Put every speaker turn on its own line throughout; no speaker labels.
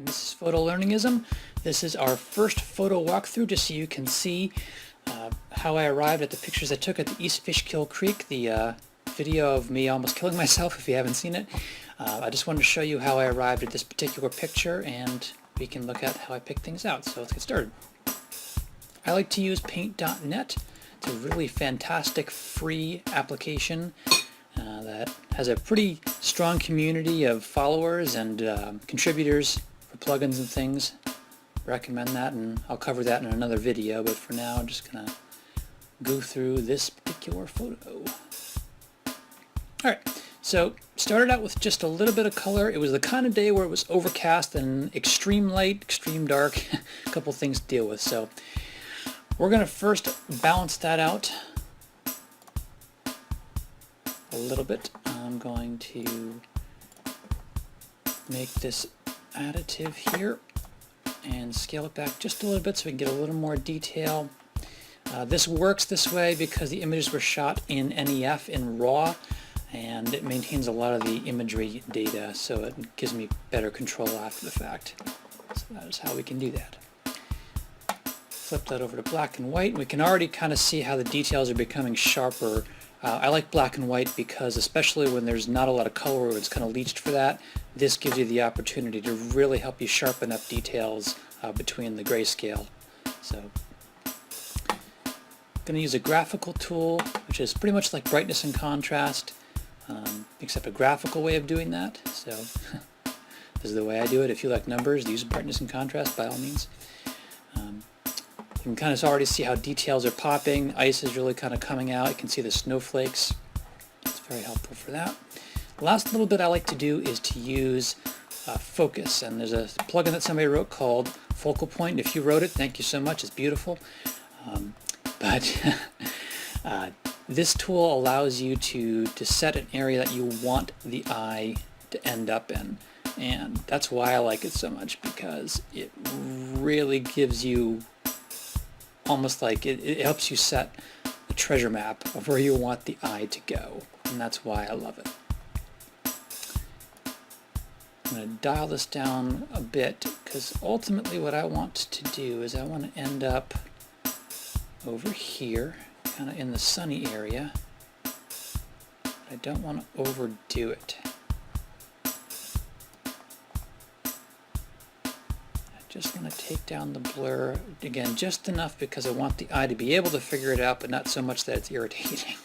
This is Photolearningism. This is our first photo walkthrough just so you can see how I arrived at the pictures I took at the East Fishkill Creek, the video of me almost killing myself if you haven't seen it. I just wanted to show you how I arrived at this particular picture, and we can look at how I picked things out. So let's get started. I like to use Paintnet. It's a really fantastic free application that has a pretty strong community of followers and contributors for plugins and things. Recommend that, and I'll cover that in another video, but for now I'm just gonna go through this particular photo. Alright, so started out with just a little bit of color. It was the kind of day where it was overcast and extreme light, extreme dark, a couple things to deal with. So we're gonna first balance that out a little bit. I'm going to make this additive here and scale it back just a little bit so we can get a little more detail. This works this way because the images were shot in NEF in RAW, and it maintains a lot of the imagery data, so it gives me better control after the fact. So that is how we can do that. Flip that over to black and white. We can already kind of see how the details are becoming sharper. I like black and white because, especially when there's not a lot of color or it's kind of leached for that, this gives you the opportunity to really help you sharpen up details between the grayscale. So I'm going to use a graphical tool, which is pretty much like brightness and contrast, except a graphical way of doing that. So this is the way I do it. If you like numbers, use brightness and contrast by all means. You can kind of already see how details are popping. Ice is really kind of coming out. You can see the snowflakes. It's very helpful for that. The last little bit I like to do is to use focus. And there's a plugin that somebody wrote called Focal Point. If you wrote it, thank you so much. It's beautiful. This tool allows you to set an area that you want the eye to end up in. And that's why I like it so much, because it really gives you almost like it helps you set a treasure map of where you want the eye to go, and that's why I love it. I'm going to dial this down a bit, because ultimately what I want to do is I want to end up over here, kind of in the sunny area. I don't want to overdo it. Just want to take down the blur, again, just enough because I want the eye to be able to figure it out, but not so much that it's irritating,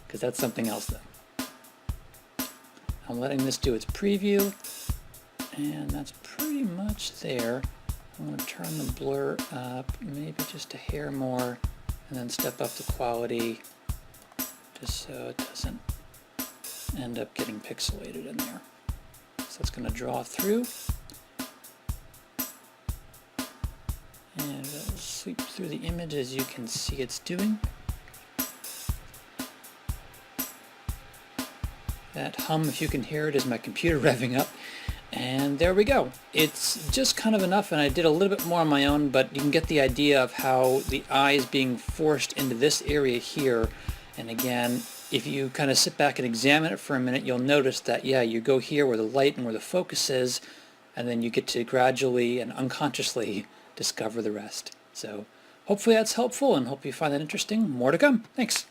because that's something else though. I'm letting this do its preview, and that's pretty much there. I'm going to turn the blur up, maybe just a hair more, and then step up the quality, just so it doesn't end up getting pixelated in there. So it's going to draw through. And it'll sweep through the image as you can see it's doing. That hum, if you can hear it, is my computer revving up. And there we go. It's just kind of enough, and I did a little bit more on my own, but you can get the idea of how the eye is being forced into this area here. And again, if you kind of sit back and examine it for a minute, you'll notice that, yeah, you go here where the light and where the focus is, and then you get to gradually and unconsciously discover the rest. So hopefully that's helpful, and hope you find that interesting. More to come. Thanks.